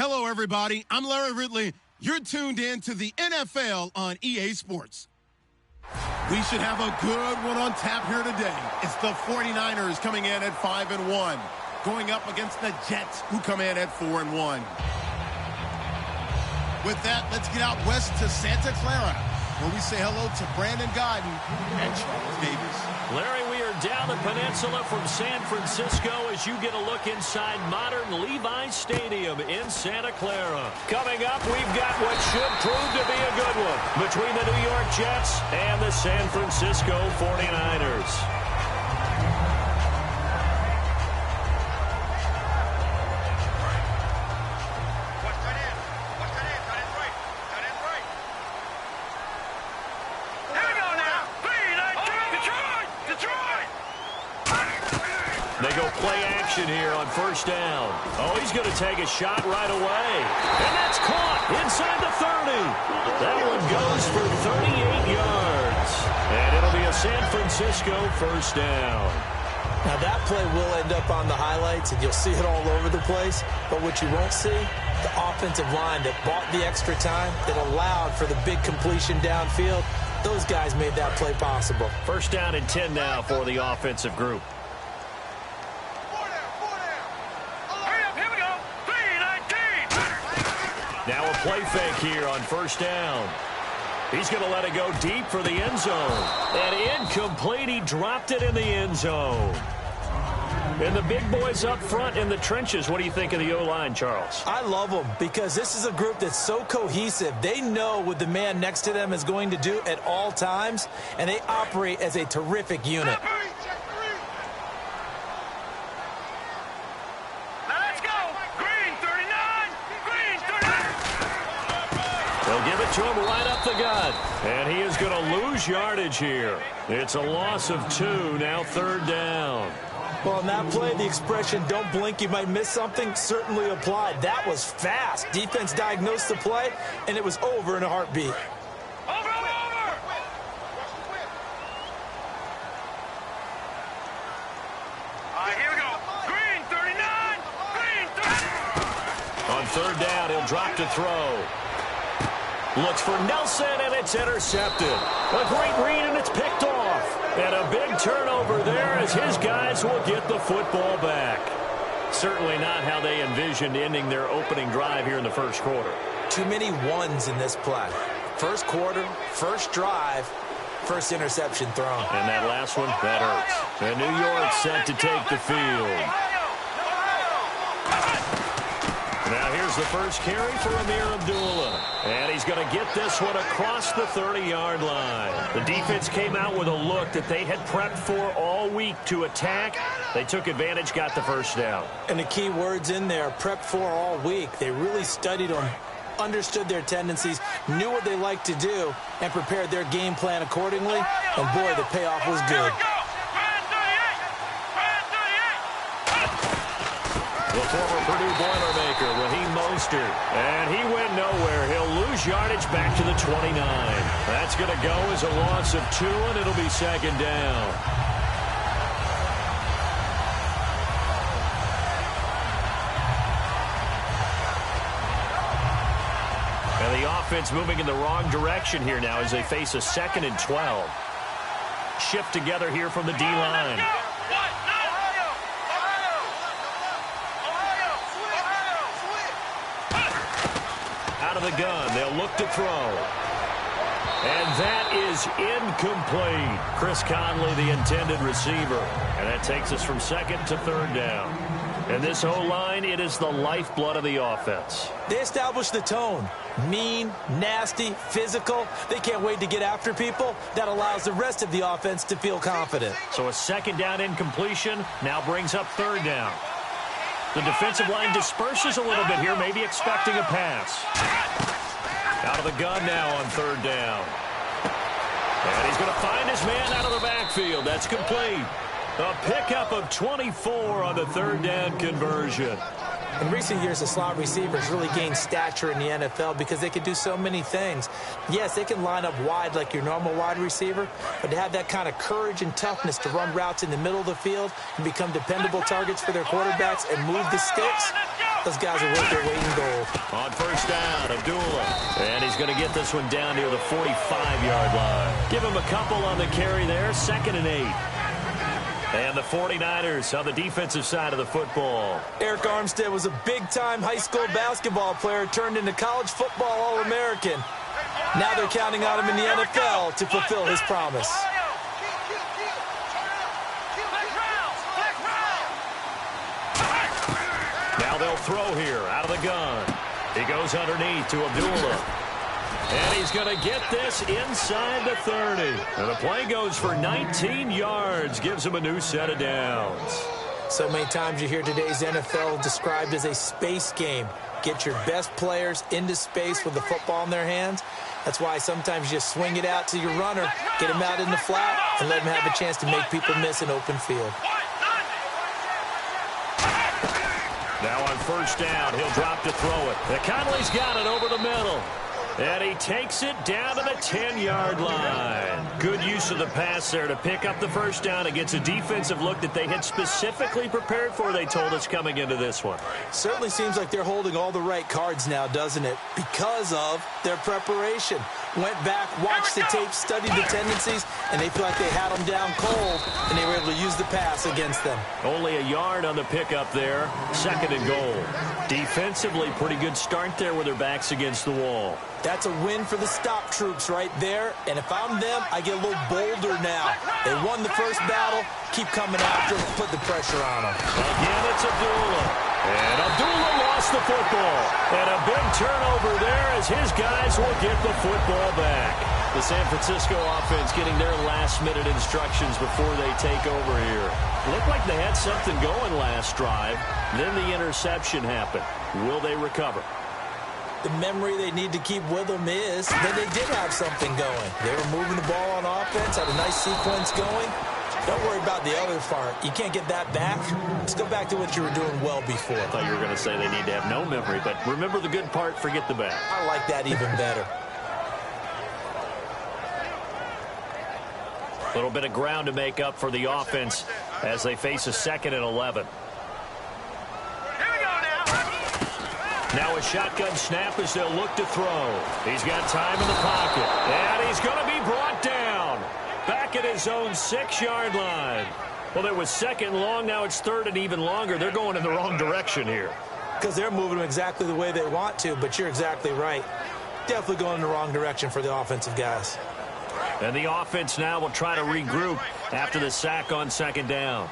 Hello, everybody. I'm Larry Ridley. You're tuned in to the NFL on EA Sports. We should have a good one on tap here today. It's the 49ers coming in at 5-1, going up against the Jets, who come in at 4-1. With that, let's get out west to Santa Clara, where we say hello to Brandon Godden and Charles Davis. Larry, we are down the peninsula from San Francisco as you get a look inside modern Levi's Stadium in Santa Clara. Coming up, we've got what should prove to be a good one between the New York Jets and the San Francisco 49ers. They go play action here on first down. Oh, he's going to take a shot right away. And that's caught inside the 30. That one goes for 38 yards. And it'll be a San Francisco first down. Now, that play will end up on the highlights, and you'll see it all over the place. But what you won't see, the offensive line that bought the extra time, that allowed for the big completion downfield, those guys made that play possible. First down and 10 now for the offensive group. Now a play fake here on first down. He's going to let it go deep for the end zone. And incomplete. He dropped it in the end zone. And the big boys up front in the trenches. What do you think of the O-line, Charles? I love them because this is a group that's so cohesive. They know what the man next to them is going to do at all times, and they operate as a terrific unit. To him right up the gut. And he is going to lose yardage here. It's a loss of 2, now third down. Well, in that play, the expression, don't blink, you might miss something, certainly applied. That was fast. Defense diagnosed the play, and it was over in a heartbeat. Over! All right, here we go. Green, 39. Green, 30. On third down, he'll drop to throw. Looks for Nelson, and it's intercepted. A great read, and it's picked off. And a big turnover there as his guys will get the football back. Certainly not how they envisioned ending their opening drive here in the first quarter. Too many ones in this play. First quarter, first drive, first interception thrown. And that last one, that hurts. And New York set to take the field. Now here's the first carry for Amir Abdullah. And he's going to get this one across the 30-yard line. The defense came out with a look that they had prepped for all week to attack. They took advantage, got the first down. And the key words in there, prepped for all week. They really studied them, understood their tendencies, knew what they liked to do, and prepared their game plan accordingly. And boy, the payoff was good. The former Purdue Boilermaker, Raheem Mostert. And he went nowhere. He'll lose yardage back to the 29. That's going to go as a loss of 2, and it'll be second down. And the offense moving in the wrong direction here now as they face a 2nd and 12. Shift together here from the D-line. Out of the gun, they'll look to throw. And that is incomplete. Chris Conley, the intended receiver. And that takes us from 2nd to 3rd down. And this O-line, it is the lifeblood of the offense. They established the tone. Mean, nasty, physical. They can't wait to get after people. That allows the rest of the offense to feel confident. So a 2nd down incompletion now brings up 3rd down. The defensive line disperses a little bit here, maybe expecting a pass. Out of the gun now on 3rd down. And he's going to find his man out of the backfield. That's complete. A pickup of 24 on the 3rd down conversion. In recent years, the slot receivers really gained stature in the NFL because they can do so many things. Yes, they can line up wide like your normal wide receiver, but to have that kind of courage and toughness to run routes in the middle of the field and become dependable targets for their quarterbacks and move the sticks, Those guys are worth their weight in gold. On first down, Abdullah. And he's going to get this one down near the 45-yard line. Give him a couple on the carry there, 2nd and 8. And the 49ers on the defensive side of the football. Eric Armstead was a big-time high school basketball player turned into college football All-American. Now they're counting on him in the NFL to fulfill his promise. Now they'll throw here out of the gun. He goes underneath to Abdullah. And he's going to get this inside the 30. And the play goes for 19 yards. Gives him a new set of downs. So many times you hear today's NFL described as a space game. Get your best players into space with the football in their hands. That's why sometimes you just swing it out to your runner, get him out in the flat, and let him have a chance to make people miss an open field. Now on first down, he'll drop to throw it. Conley's got it over the middle. And he takes it down to the 10-yard line. Good use of the pass there to pick up the first down against a defensive look that they had specifically prepared for, they told us, coming into this one. Certainly seems like they're holding all the right cards now, doesn't it? Because of their preparation. Went back, watched the tape, studied the tendencies, and they feel like they had them down cold, and they were able to use the pass against them. Only a yard on the pickup there. 2nd and goal. Defensively, pretty good start there with their backs against the wall. That's a win for the stop troops right there. And if I'm them, I get a little bolder now. They won the first battle. Keep coming after them. Put the pressure on them. Again, it's Abdullah. And Abdullah lost the football. And a big turnover there as his guys will get the football back. The San Francisco offense getting their last-minute instructions before they take over here. Looked like they had something going last drive. Then the interception happened. Will they recover? The memory they need to keep with them is that they did have something going. They were moving the ball on offense, had a nice sequence going. Don't worry about the other part. You can't get that back. Let's go back to what you were doing well before. I thought you were going to say they need to have no memory, but remember the good part, forget the bad. I like that even better. A little bit of ground to make up for the offense as they face a 2nd and 11. Now a shotgun snap as they'll look to throw. He's got time in the pocket. And he's going to be brought down. Back at his own 6-yard line. Well, it was 2nd long. Now it's 3rd and even longer. They're going in the wrong direction here. Because they're moving them exactly the way they want to, but you're exactly right. Definitely going in the wrong direction for the offensive guys. And the offense now will try to regroup after the sack on 2nd down.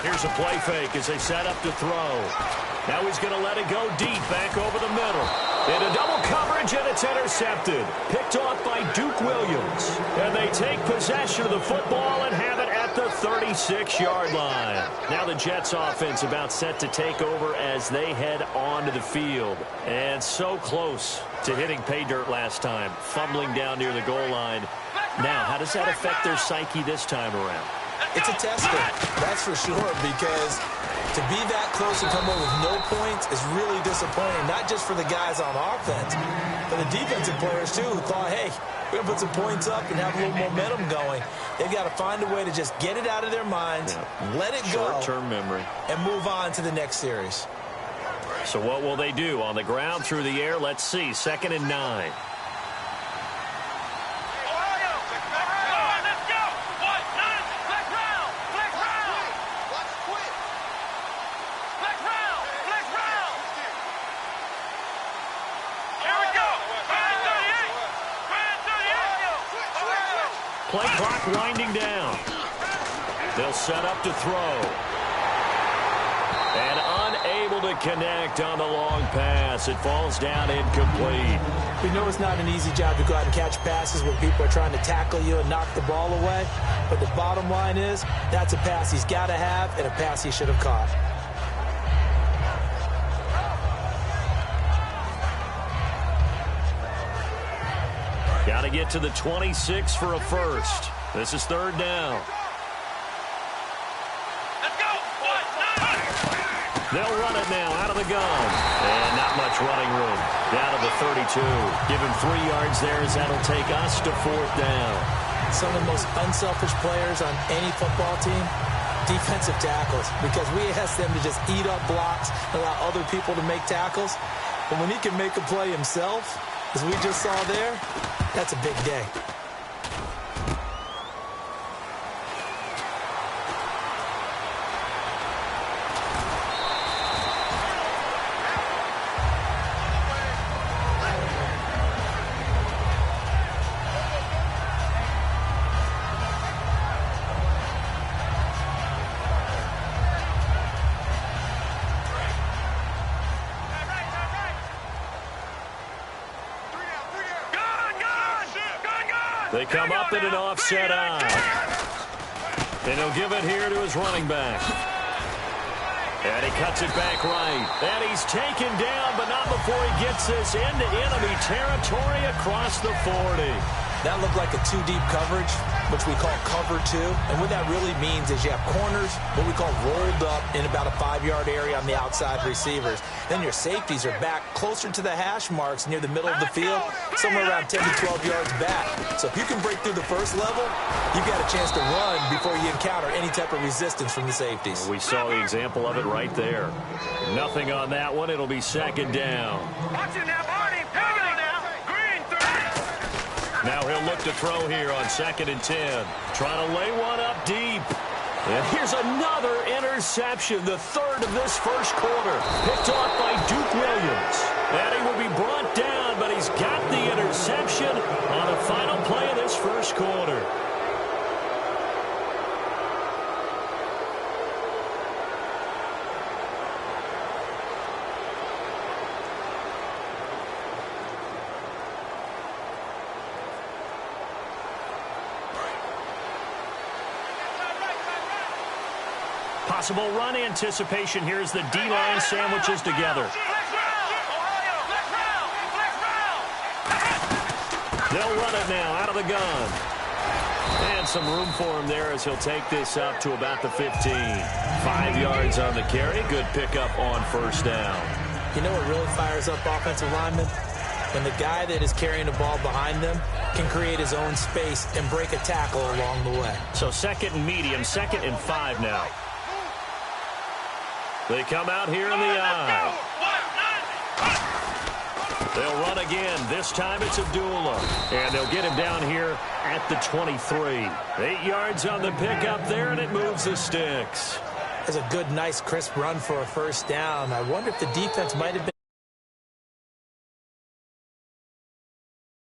Here's a play fake as they set up to throw. Now he's going to let it go deep, back over the middle. Into double coverage, and it's intercepted. Picked off by Duke Williams. And they take possession of the football and have it at the 36-yard line. Now the Jets offense about set to take over as they head onto the field. And so close to hitting pay dirt last time, fumbling down near the goal line. Now, how does that affect their psyche this time around? It's a tester, that's for sure, because to be that close and come away with no points is really disappointing, not just for the guys on offense, but the defensive players, too, who thought, hey, we're going to put some points up and have a little momentum going. They've got to find a way to just get it out of their minds, let it go, short-term memory, and move on to the next series. So what will they do? On the ground, through the air, let's see, 2nd and 9. Play clock winding down. They'll set up to throw. And unable to connect on the long pass. It falls down incomplete. We know it's not an easy job to go out and catch passes when people are trying to tackle you and knock the ball away. But the bottom line is, that's a pass he's got to have and a pass he should have caught. Got to get to the 26 for a first. This is 3rd down. Let's go. They'll run it now out of the gun. And not much running room. Down to the 32. Give him 3 yards there as that'll take us to 4th down. some of the most unselfish players on any football team? Defensive tackles, because we ask them to just eat up blocks and allow other people to make tackles. But when he can make a play himself, as we just saw there, that's a big day. They come up in an offset eye. And he'll give it here to his running back. And he cuts it back right. And he's taken down, but not before he gets this into enemy territory across the 40. That looked like a two-deep coverage, which we call cover two. And what that really means is you have corners, what we call rolled up in about a 5-yard area on the outside receivers. Then your safeties are back closer to the hash marks near the middle of the field, somewhere around 10 to 12 yards back. So if you can break through the first level, you've got a chance to run before you encounter any type of resistance from the safeties. We saw the example of it right there. Nothing on that one. It'll be second down. Watch it now, Barney. Here we go now. Green, 30. Now he'll look to throw here on 2nd and 10. Trying to lay one up deep. And here's another interception, the third of this first quarter. Picked off by Duke Williams. And he will be brought down, but he's got the interception on the final play of this first quarter. Possible run anticipation here as the D-line sandwiches together. They'll run it now out of the gun. And some room for him there as he'll take this up to about the 15. 5 yards on the carry. Good pickup on first down. You know what really fires up offensive linemen? When the guy that is carrying the ball behind them can create his own space and break a tackle along the way. So 2nd and medium, 2nd and 5 now. They come out here in the eye. They'll run again. This time it's Abdullah. And they'll get him down here at the 23. 8 yards on the pickup there, and it moves the sticks. That's a good, nice, crisp run for a first down. I wonder if the defense might have been